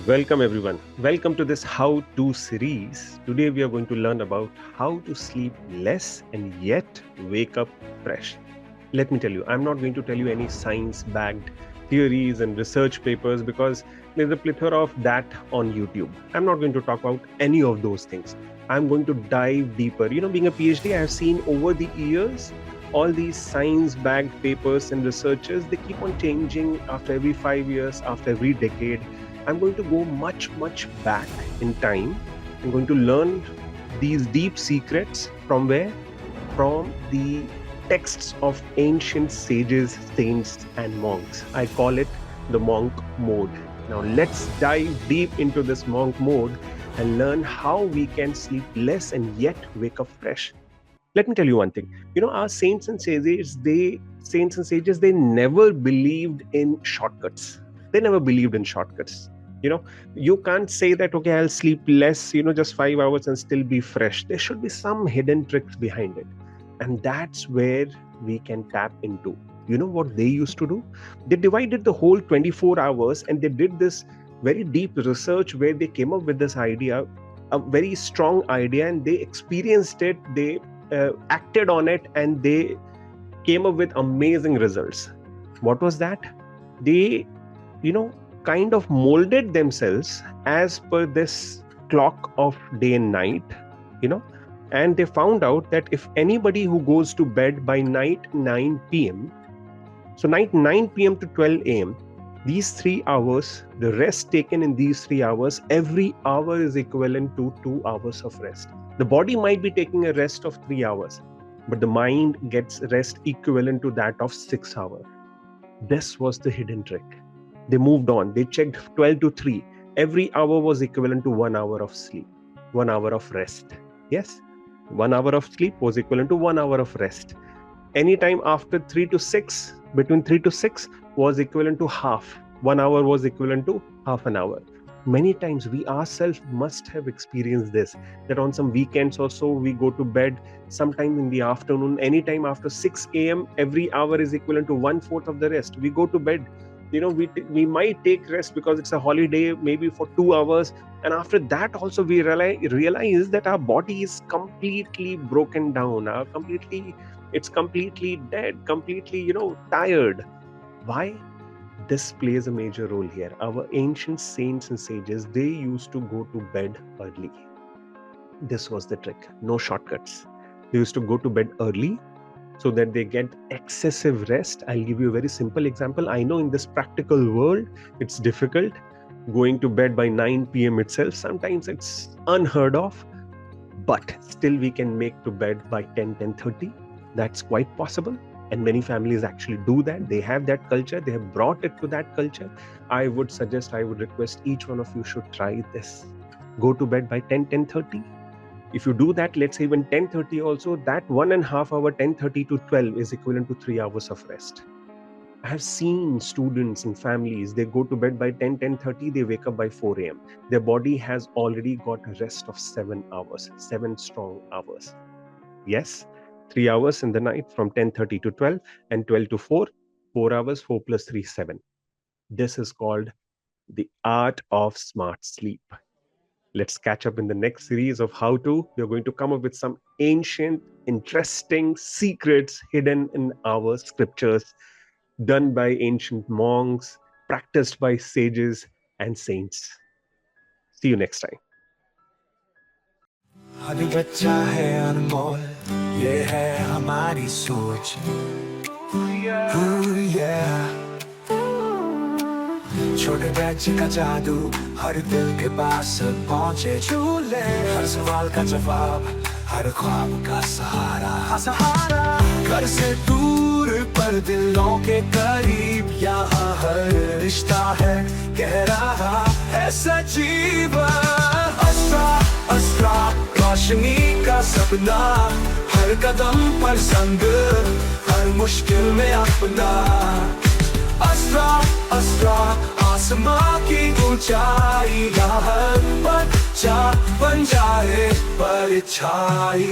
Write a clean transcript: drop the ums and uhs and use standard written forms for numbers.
Welcome everyone. Welcome to this How To series. Today we are going to learn about how to sleep less and yet wake up fresh. Let me tell you, I'm not going to tell you any science-backed theories and research papers because there's a plethora of that on YouTube. I'm not going to talk about any of those things. I'm going to dive deeper. Being a PhD, I have seen over the years all these science-backed papers and researchers, they keep on changing after every 5 years, after every decade. I'm going to go much back in time. I'm going to learn these deep secrets from where? From the texts of ancient sages, saints, and monks. I call it the monk mode. Now let's dive deep into this monk mode and learn how we can sleep less and yet wake up fresh. Let me tell you one thing. Our saints and sages, they never believed in shortcuts. They never believed in shortcuts. You can't say that, okay, I'll sleep less, just 5 hours and still be fresh. There should be some hidden tricks behind it. And that's where we can tap into. You know what they used to do? They divided the whole 24 hours and they did this very deep research where they came up with this idea, a very strong idea, and they experienced it, they acted on it, and they came up with amazing results. What was that? They, kind of molded themselves as per this clock of day and night, and they found out that if anybody who goes to bed by night 9 p.m., so night 9 p.m. to 12 a.m., these 3 hours, the rest taken in these 3 hours, every hour is equivalent to 2 hours of rest. The body might be taking a rest of 3 hours, but the mind gets rest equivalent to that of 6 hours. This was the hidden trick. They moved on. They checked 12 to 3. Every hour was equivalent to 1 hour of sleep, 1 hour of rest. Yes, 1 hour of sleep was equivalent to 1 hour of rest. Anytime after 3 to 6, between 3 to 6 was equivalent to half. 1 hour was equivalent to half an hour. Many times we ourselves must have experienced this, that on some weekends or so we go to bed sometime in the afternoon. Anytime after 6 a.m., every hour is equivalent to 1/4 of the rest. We go to bed. We might take rest because it's a holiday, maybe for 2 hours, and after that also we realize that our body is completely broken down, it's completely dead, completely tired. Why? This plays a major role here. Our ancient saints and sages, they used to go to bed early. This was the trick. No shortcuts. They used to go to bed early so that they get excessive rest. I'll give you a very simple example. I know in this practical world, it's difficult. Going to bed by 9 p.m. itself, sometimes it's unheard of, but still we can make to bed by 10:30. That's quite possible. And many families actually do that. They have that culture. They have brought it to that culture. I would request each one of you should try this. Go to bed by 10:30. If you do that, let's say even 10:30 also, that 1.5 hour, 10:30 to 12 is equivalent to 3 hours of rest. I have seen students and families, they go to bed by 10:30, they wake up by 4 a.m. Their body has already got a rest of 7 hours, 7 strong hours. Yes, 3 hours in the night from 10:30 to 12 and 12 to 4, 4 hours, 4 plus 3, 7. This is called the art of smart sleep. Let's catch up in the next series of how to. We're going to come up with some ancient, interesting secrets hidden in our scriptures, done by ancient monks, practiced by sages and saints. See you next time. हर बच्चा है अनमोल, ये है हमारी सोच। छोटे बच्चे का जादू हर दिल के पास पहुँचे, झूले हर सवाल का जवाब, हर ख्वाब का सहारा। घर से दूर पर दिलों के करीब, यहाँ हर रिश्ता है कह रहा है सजीवन। अस्त्रा रोशनी का सपना, हर कदम पर संग, हर मुश्किल में अपना। अस्त्रा आसमां की ऊंचाई, हर बच्चा बन जाए परछाई।